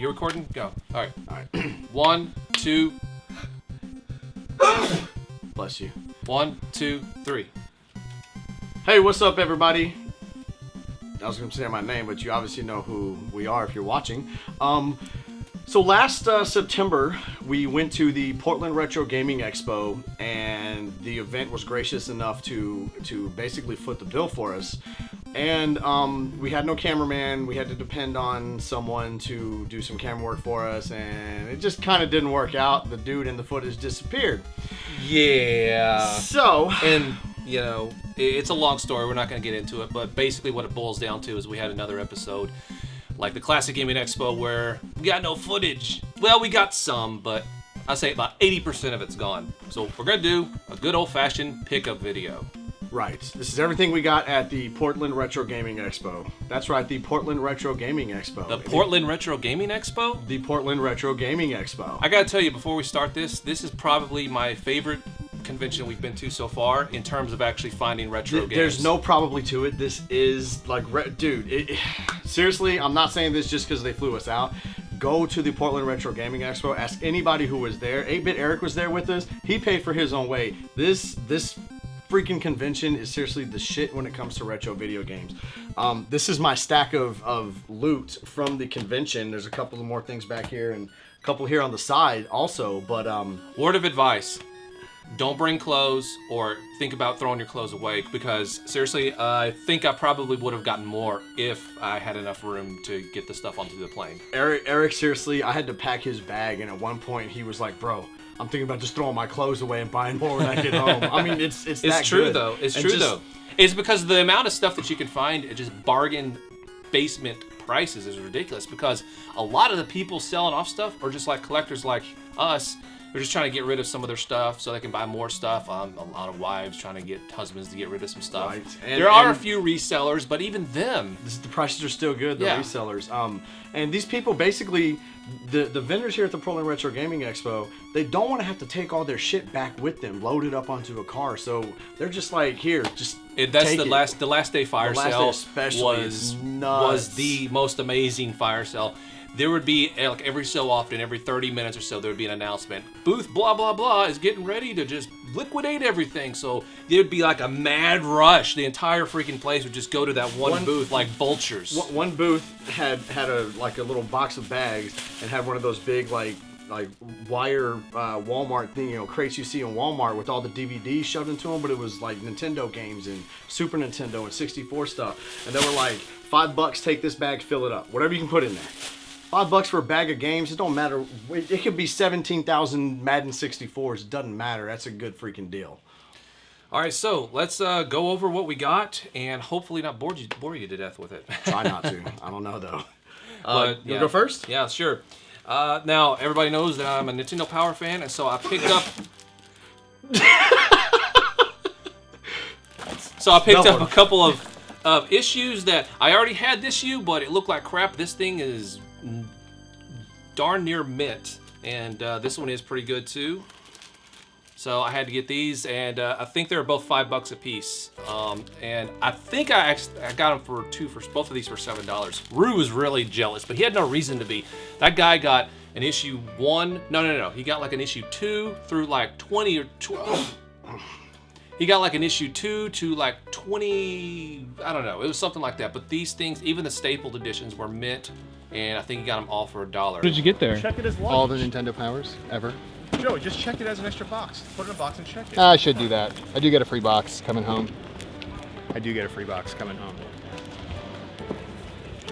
You recording? Go. All right. 1, 2. Bless you. 1, 2, 3. Hey, what's up, everybody? I was going to say my name, but you obviously know who we are if you're watching. So last September, we went to the Portland Retro Gaming Expo, and the event was gracious enough to basically foot the bill for us. And we had no cameraman. We had to depend on someone to do some camera work for us, and it just kind of didn't work out. The dude in the footage disappeared. Yeah. So, and you know, it's a long story. We're not going to get into it, but basically what it boils down to is we had another episode like the Classic Gaming Expo where we got no footage. Well, we got some, but I'd say about 80% of it's gone. So we're going to do a good old-fashioned pickup video. right. This is everything we got at the Portland Retro Gaming Expo. That's right, the Portland Retro Gaming Expo. The Portland Retro Gaming Expo? The Portland Retro Gaming Expo. I got to tell you, before we start this is probably my favorite convention we've been to so far in terms of actually finding retro games. There's no probably to it. This is like, dude, seriously, I'm not saying this just because they flew us out. Go to the Portland Retro Gaming Expo. Ask anybody who was there. 8-Bit Eric was there with us. He paid for his own way. This freaking convention is seriously the shit when it comes to retro video games. This is my stack of loot from the convention. There's a couple of more things back here and a couple here on the side also. But word of advice. Don't bring clothes or think about throwing your clothes away, because seriously, I think I probably would have gotten more if I had enough room to get the stuff onto the plane. Eric, seriously, I had to pack his bag, and at one point he was like, bro, I'm thinking about just throwing my clothes away and buying more when I get home. I mean, it's that true good. though. It's and true just, though. It's because the amount of stuff that you can find at just bargain basement prices is ridiculous, because a lot of the people selling off stuff are just like collectors like us. They're just trying to get rid of some of their stuff so they can buy more stuff. A lot of wives trying to get husbands to get rid of some stuff. Right. There are a few resellers, but even them, the prices are still good, the resellers. And these people basically, the vendors here at the Portland Retro Gaming Expo, they don't want to have to take all their shit back with them, load it up onto a car. So they're just like, here, just that's take the it. last day fire sale was the most amazing fire sale. There would be, like every so often, every 30 minutes or so, there would be an announcement. Booth blah, blah, blah is getting ready to just liquidate everything. So there would be like a mad rush. The entire freaking place would just go to that one booth like vultures. One booth had a little box of bags and had one of those big like wire Walmart thing, crates you see in Walmart with all the DVDs shoved into them, but it was like Nintendo games and Super Nintendo and 64 stuff. And they were like, $5, take this bag, fill it up. Whatever you can put in there. $5 for a bag of games, it don't matter. It could be 17,000 Madden 64s. It doesn't matter. That's a good freaking deal. All right, so let's go over what we got and hopefully not bore you to death with it. Try not to. I don't know though. But you go first? Yeah, sure. Now everybody knows that I'm a Nintendo Power fan, and so I picked up. A couple of issues that I already had this issue, but it looked like crap. This thing is darn near mint, and this one is pretty good too. So I had to get these, and I think they're both $5 a piece. And I think I got them for both of these for $7. Rue was really jealous, but he had no reason to be. That guy got an issue 1. No. He got like an issue 2 through like 20 or 12. He got like an issue 2 to like 20, I don't know. It was something like that. But these things, even the stapled editions, were mint, and I think he got them all for $1. What did you get there? Check it as luggage. All the Nintendo Powers ever. Joe, just check it as an extra box. Put it in a box and check it. I should do that. I do get a free box coming home. I do get a free box coming home.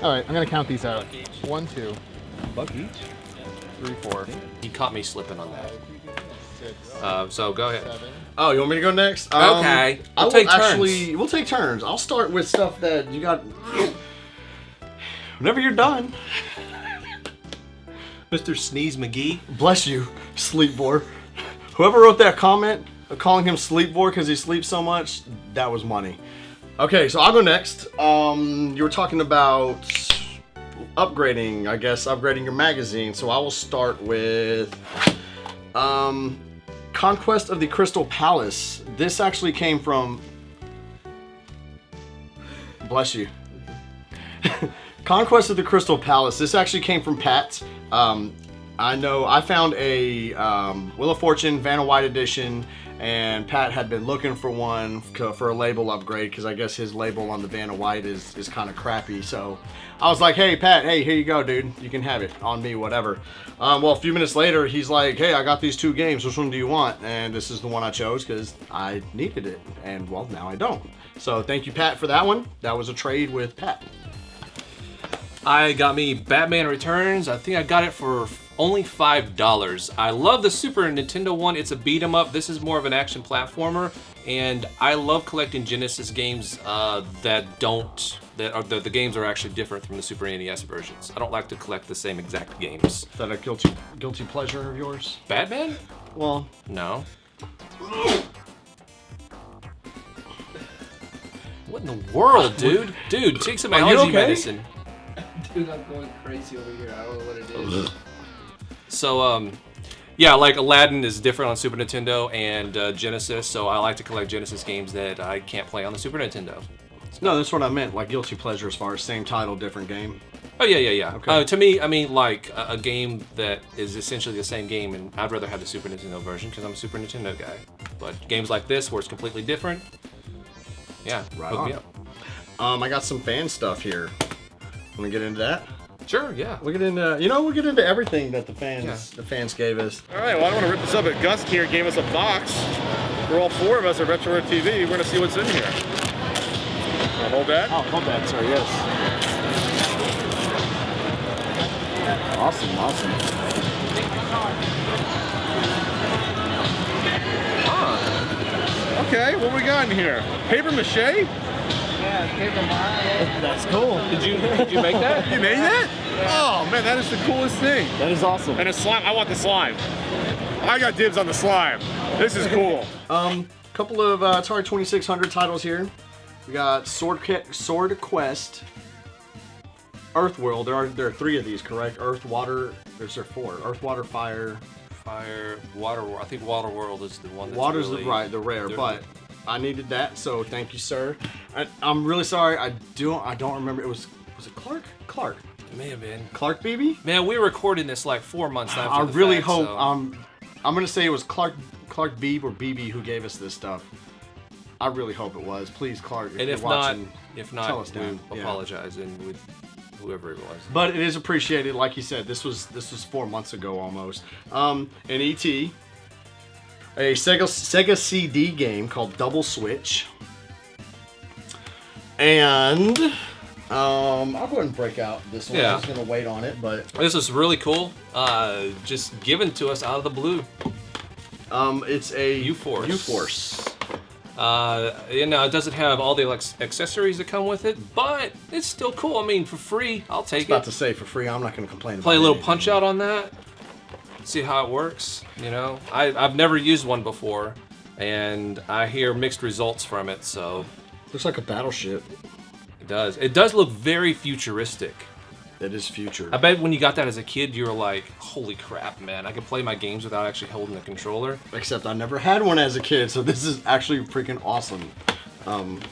All right, I'm gonna count these out. 1, 2, $1 each? 3, 4. He caught me slipping on that. So go ahead. 7. Oh, you want me to go next? Okay. We'll take turns. We'll take turns. I'll start with stuff that you got. Whenever you're done. Mr. Sneeze McGee. Bless you, Sleep Boar. Whoever wrote that comment calling him Sleep Boar because he sleeps so much, that was money. Okay, so I'll go next. You were talking about upgrading, I guess, upgrading your magazine. So I will start with Conquest of the Crystal Palace. This actually came from... Bless you. Conquest of the Crystal Palace. This actually came from Pat. I know I found a Wheel of Fortune Vanna White edition, and Pat had been looking for one for a label upgrade because I guess his label on the Vanna White is kind of crappy. So I was like, hey Pat, hey, here you go, dude. You can have it on me, whatever. Well, a few minutes later, he's like, hey, I got these 2 games. Which one do you want? And this is the one I chose because I needed it, and well, now I don't. So thank you, Pat, for that one. That was a trade with Pat. I got me Batman Returns. I think I got it for only $5. I love the Super Nintendo one. It's a beat 'em up. This is more of an action platformer, and I love collecting Genesis games the games are actually different from the Super NES versions. I don't like to collect the same exact games. Is that a guilty pleasure of yours? Batman? Well, No. What in the world, dude? Dude, take some Are you allergy okay? medicine. Dude, I'm going crazy over here. I don't know what it is. So, yeah, like Aladdin is different on Super Nintendo and Genesis, so I like to collect Genesis games that I can't play on the Super Nintendo. no, that's what I meant. Like guilty pleasure as far as same title, different game. Oh, yeah. Okay. To me, I mean, like, a game that is essentially the same game, and I'd rather have the Super Nintendo version because I'm a Super Nintendo guy. But games like this, where it's completely different, yeah, Right hook me on. up. I got some fan stuff here. Want to get into that? Sure, yeah. We'll get into everything that the fans gave us. All right, well, I don't want to rip this up, but Gus here gave us a box. We're all 4 of us at Retro TV. We're going to see what's in here. Wanna hold that? Oh, hold that, sir. Yes. Awesome. Okay, what we got in here? Paper mache? That's cool. Did you make that? You made that? Oh man, that is the coolest thing. That is awesome. And a slime. I want the slime. I got dibs on the slime. This is cool. Couple of Atari 2600 titles here. We got Sword Quest, Earthworld. There are 3 of these, correct? Earth, Water. There's 4. Earth, Water, Fire. Water. I think Water World is the one. That's Water's really, the rare, but I needed that, so thank you, sir. I'm really sorry. I don't remember. Was it Clark? Clark. It may have been. Clark Beebe? Man, we were recording this like 4 months after I the really fact, hope. so- I'm gonna say it was Clark Beebe or Beebe who gave us this stuff. I really hope it was. Please, Clark, and you're if watching, not, tell us now. we Yeah. apologize and with whoever it was. But it is appreciated, like you said. This was 4 months ago almost. An ET, a Sega CD game called Double Switch, and I'll go ahead and break out this one. Yeah. I'm just gonna wait on it, but This is really cool. Just given to us out of the blue. it's a U-Force. U-Force. It doesn't have all the accessories that come with it, but it's still cool. I mean, for free, I'll take About it. to say for free. I'm not gonna complain. Play a about little anything. punch out on that. See how it works. You know, I've never used one before, and I hear mixed results from it. So Looks like a battleship. it does. It does look very futuristic. It is future. I bet when you got that as a kid, you were like, "Holy crap, man! I can play my games without actually holding the controller." Except I never had one as a kid, so this is actually freaking awesome.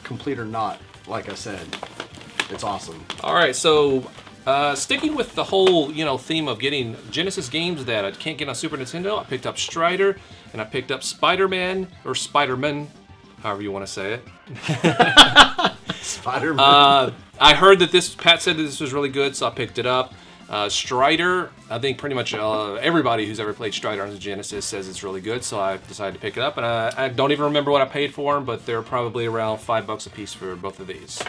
Complete or not, like I said, it's awesome. All right, so sticking with the whole theme of getting Genesis games that I can't get on Super Nintendo, I picked up Strider and I picked up Spider-Man or Spider-Man, however you want to say it. Spider-Man. I heard that Pat said that this was really good, so I picked it up. Strider, I think pretty much everybody who's ever played Strider on the Genesis says it's really good, so I decided to pick it up. And I don't even remember what I paid for them, but they're probably around $5 a piece for both of these,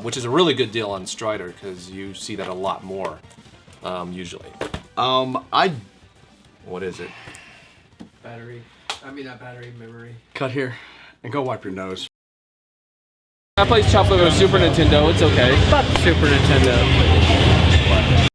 which is a really good deal on Strider because you see that a lot more usually. What is it? Battery. I mean, not battery, memory. Cut here and go wipe your nose. I play Chop Liver Super Nintendo. It's okay. Fuck Super Nintendo.